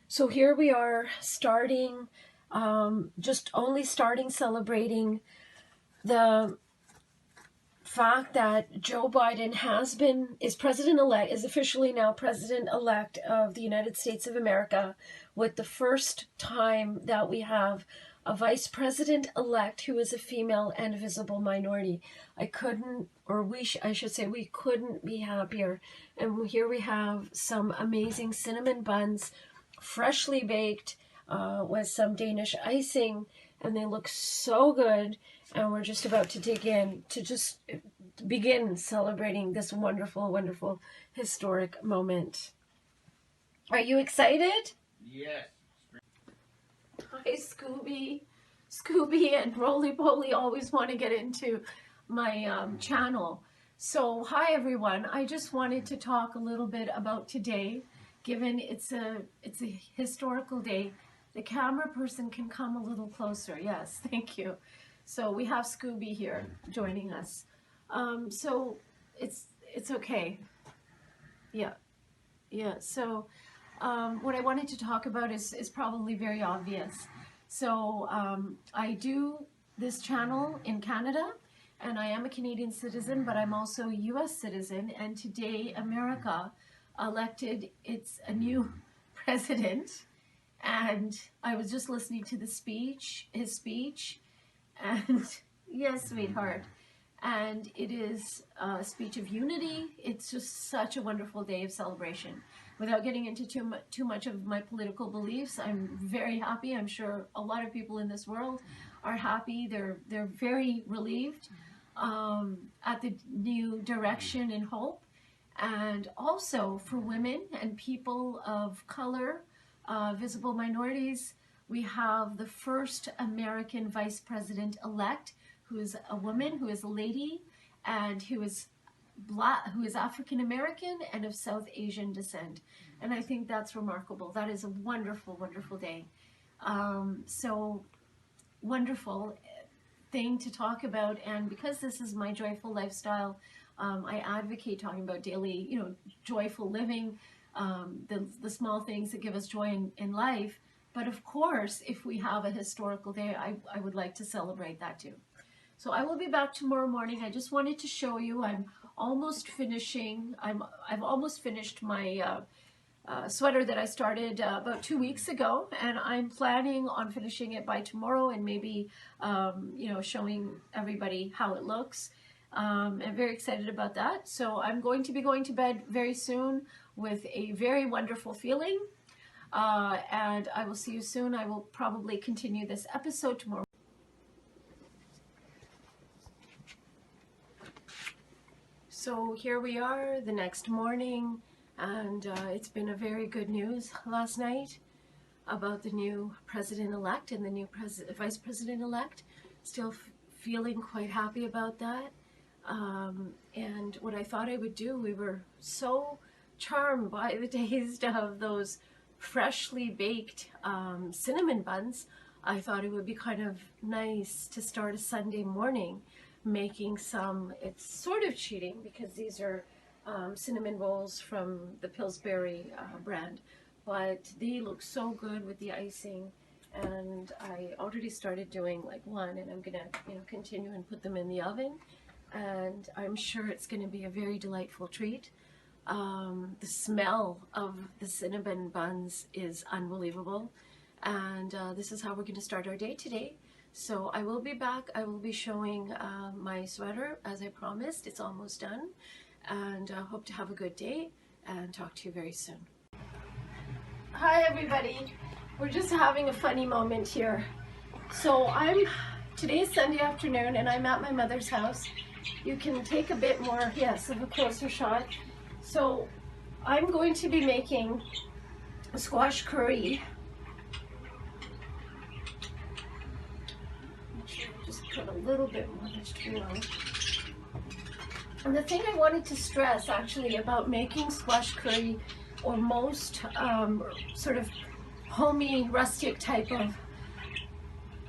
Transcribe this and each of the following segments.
So here we are starting, just only starting celebrating the fact that Joe Biden is officially now president-elect of the United States of America, with the first time that we have a vice president-elect who is a female and a visible minority. I should say we couldn't be happier. And here we have some amazing cinnamon buns, freshly baked, with some Danish icing, and they look so good. And we're just about to dig in to just begin celebrating this wonderful, wonderful, historic moment. Are you excited? Yes. Hi, Scooby. Scooby and Roly Poly always want to get into my channel. So, hi everyone. I just wanted to talk a little bit about today, given it's a historical day. The camera person can come a little closer. Yes, thank you. So we have Scooby here joining us. So it's okay. Yeah. So what I wanted to talk about is probably very obvious. So I do this channel in Canada, and I am a Canadian citizen, but I'm also a U.S. citizen. And today, America elected a new president. And I was just listening to his speech, and yes, sweetheart. And it is a speech of unity. It's just such a wonderful day of celebration. Without getting into too much of my political beliefs, I'm very happy. I'm sure a lot of people in this world are happy. They're very relieved at the new direction and hope. And also for women and people of color, visible minorities, we have the first American vice president-elect, who is a woman, who is a lady, and who is Black, who is African American and of South Asian descent. And I think that's remarkable. That is a wonderful, wonderful day. So wonderful thing to talk about. And because this is my joyful lifestyle, I advocate talking about daily, joyful living, the small things that give us joy in life. But of course, if we have a historical day, I would like to celebrate that too. So I will be back tomorrow morning. I just wanted to show you, I've almost finished my sweater that I started about 2 weeks ago, and I'm planning on finishing it by tomorrow, and maybe showing everybody how it looks. I'm very excited about that. So I'm going to be going to bed very soon with a very wonderful feeling, and I will see you soon. I will probably continue this episode tomorrow. So here we are the next morning, and it's been a very good news last night about the new president-elect and the new vice president-elect. Still feeling quite happy about that. And what I thought I would do, we were so charmed by the taste of those freshly baked cinnamon buns. I thought it would be kind of nice to start a Sunday morning making some. It's sort of cheating because these are cinnamon rolls from the Pillsbury brand, but they look so good with the icing. And I already started doing like one, and I'm gonna continue and put them in the oven, and I'm sure it's going to be a very delightful treat. The smell of the cinnamon buns is unbelievable, and this is how we're going to start our day today. So I will be back. I will be showing my sweater as I promised. It's almost done, and hope to have a good day and talk to you very soon. Hi everybody. We're just having a funny moment here. So today is Sunday afternoon, and I'm at my mother's house. You can take a bit more, yes, of a closer shot. So I'm going to be making a squash curry. Just put a little bit more vegetable on. And the thing I wanted to stress actually about making squash curry, or most sort of homey, rustic type of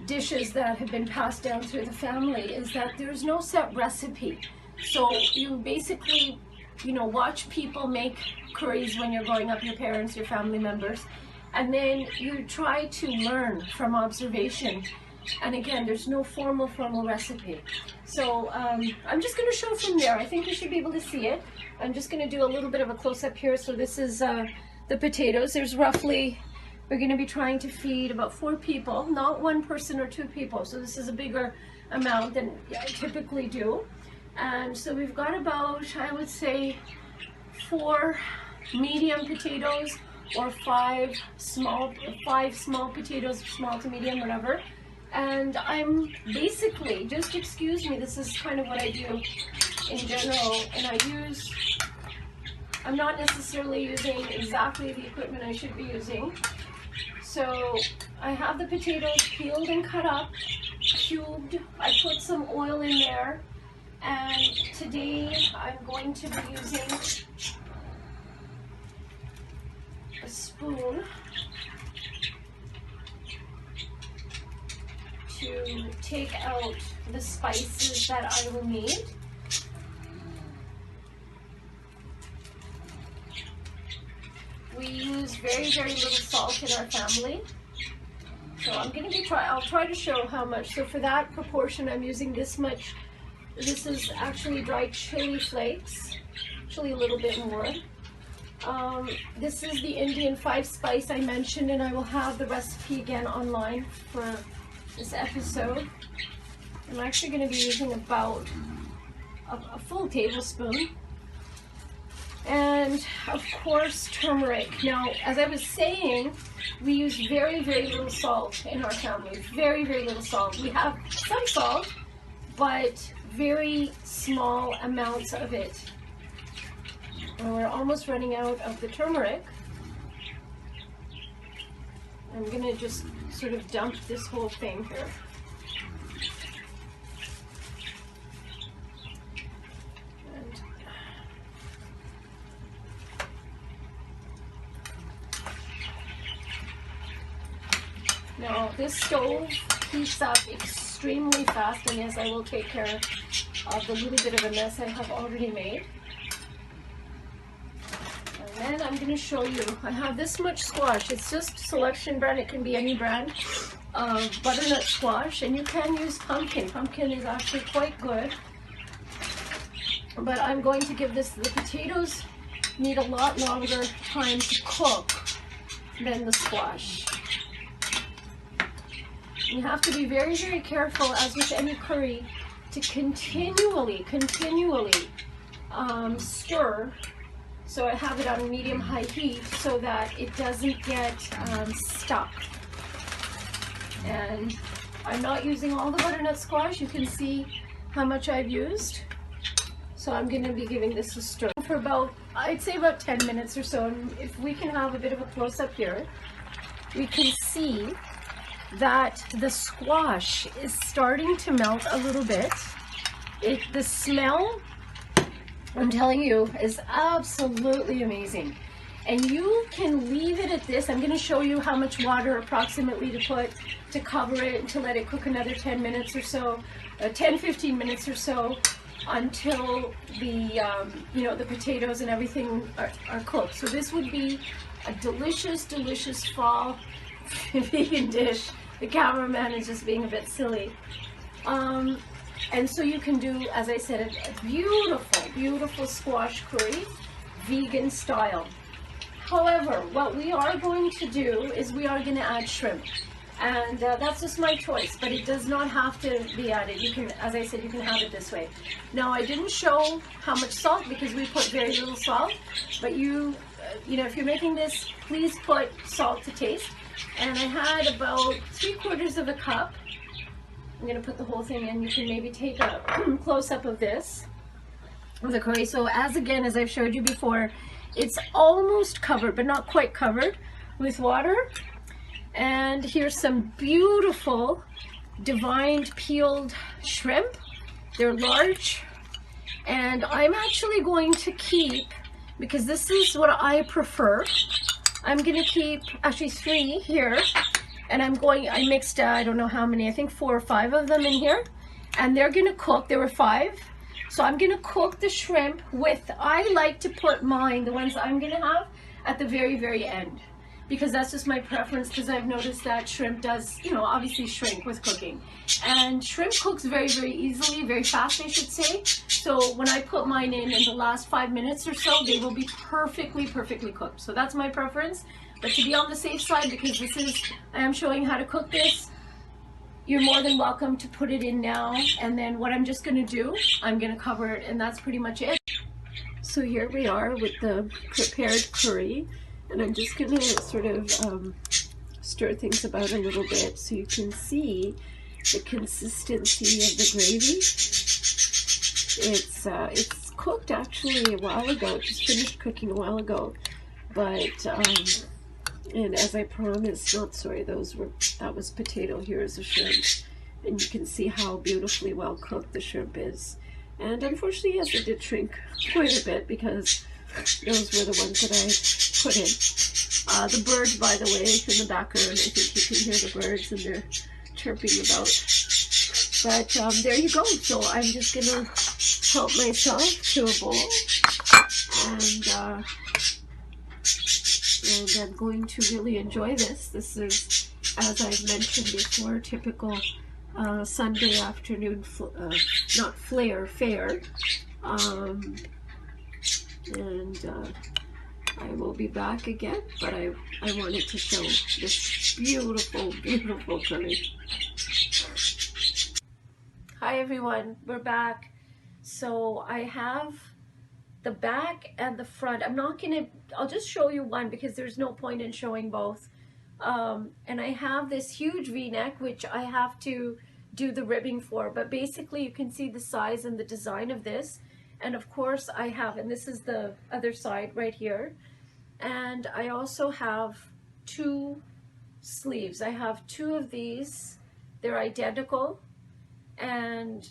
dishes that have been passed down through the family, is that there's no set recipe. So you basically, watch people make curries when you're growing up, your parents, your family members, And then you try to learn from observation. And again, there's no formal recipe. So I'm just going to show from there. I think you should be able to see it. I'm just going to do a little bit of a close-up here. So this is the potatoes. There's roughly, we're going to be trying to feed about 4 people, not 1 person or 2 people. So this is a bigger amount than I typically do. And so we've got about, I would say, 4 medium potatoes or 5 small potatoes, small to medium, whatever. And I'm basically, just excuse me, this is kind of what I do in general, and I'm not necessarily using exactly the equipment I should be using. So I have the potatoes peeled and cut up, cubed. I put some oil in there, and today I'm going to be using a spoon to take out the spices that I will need. We use very, very little salt in our family. So I'll try to show how much. So for that proportion, I'm using this much. This is actually dried chili flakes, actually a little bit more. This is the Indian 5-spice I mentioned, and I will have the recipe again online for this episode. I'm actually going to be using about a full tablespoon. And of course, turmeric. Now, as I was saying, we use very, very little salt in our family. Very, very little salt. We have some salt, but very small amounts of it. And we're almost running out of the turmeric. I'm going to just sort of dump this whole thing here. Now, this stove heats up extremely fast, and yes, I will take care of the little bit of a mess I have already made. And then I'm going to show you, I have this much squash. It's just Selection brand, it can be any brand of butternut squash, and you can use pumpkin. Pumpkin is actually quite good. But I'm going to give the potatoes need a lot longer time to cook than the squash. You have to be very, very careful, as with any curry, to continually stir. So I have it on medium-high heat so that it doesn't get stuck. And I'm not using all the butternut squash. You can see how much I've used. So I'm going to be giving this a stir for about, I'd say about 10 minutes or so. And if we can have a bit of a close-up here, we can see that the squash is starting to melt a little bit. The smell, I'm telling you, is absolutely amazing. And you can leave it at this. I'm going to show you how much water approximately to put to cover it and to let it cook another 10 minutes or so, 10-15 minutes or so, until the the potatoes and everything are cooked. So this would be a delicious, delicious fall vegan dish. The cameraman is just being a bit silly. And so you can do, as I said, a beautiful, beautiful squash curry, vegan style. However, what we are going to do is we are going to add shrimp. And that's just my choice, but it does not have to be added. You can, as I said, you can have it this way. Now, I didn't show how much salt because we put very little salt, but you know, if you're making this, please put salt to taste. And I had about 3/4 of a cup. I'm going to put the whole thing in. You can maybe take a close-up of this, of the curry. So as I've showed you before, it's almost covered, but not quite covered with water. And here's some beautiful divined peeled shrimp. They're large. And I'm actually going to keep, because this is what I prefer, I'm going to keep actually 3 here. And I mixed, I don't know how many, I think 4 or 5 of them in here. And they're going to cook, there were 5. So I'm going to cook the shrimp with, I like to put mine, the ones I'm going to have, at the very, very end. because that's just my preference, because I've noticed that shrimp does, you know, obviously shrink with cooking. And shrimp cooks very, very easily, very fast, I should say. So when I put mine in the last 5 minutes or so, they will be perfectly cooked. So that's my preference. But to be on the safe side, because I am showing how to cook this, you're more than welcome to put it in now. And then what I'm just gonna do, I'm gonna cover it, and that's pretty much it. So here we are with the prepared curry, and I'm just gonna sort of stir things about a little bit so you can see the consistency of the gravy. It's cooked actually a while ago, just finished cooking a while ago, but and as I promised, not sorry, that was potato, here is a shrimp, and you can see how beautifully well cooked the shrimp is. And unfortunately, yes, it did shrink quite a bit because those were the ones that I put in. The birds, by the way, in the background, I think you can hear the birds, and they're chirping about. But there you go. So I'm just gonna help myself to a bowl, and I'm going to really enjoy this. This is, as I've mentioned before, typical Sunday afternoon, not fare. And I will be back again, but I wanted to show this beautiful, beautiful curry. Hi everyone, we're back. So I have the back and the front. I'll just show you one because there's no point in showing both. And I have this huge V-neck, which I have to do the ribbing for, but basically you can see the size and the design of this. And of course I have, and this is the other side right here. And I also have 2 sleeves. I have 2 of these. They're identical, and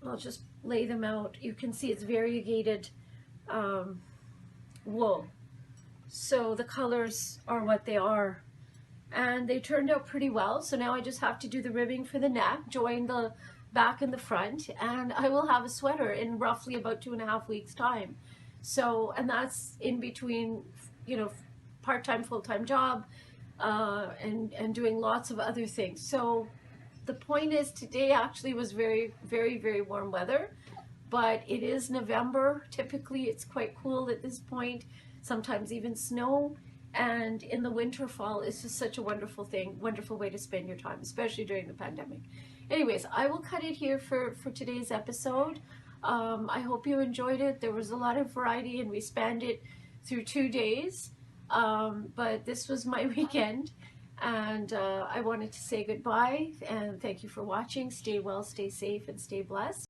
I'll just lay them out. You can see it's variegated wool. So the colors are what they are. And they turned out pretty well. So now I just have to do the ribbing for the neck, join the back and the front, and I will have a sweater in roughly about 2.5 weeks time. So, and that's in between, you know, part-time, full-time job, and doing lots of other things. So the point is, today actually was very, very, very warm weather, but it is November. Typically it's quite cool at this point, sometimes even snow. And in the winter, fall is just such a wonderful thing, wonderful way to spend your time, especially during the pandemic. Anyways, I will cut it here for today's episode. I hope you enjoyed it. There was a lot of variety, and we spanned it through 2 days. But this was my weekend, and I wanted to say goodbye and thank you for watching. Stay well, stay safe, and stay blessed.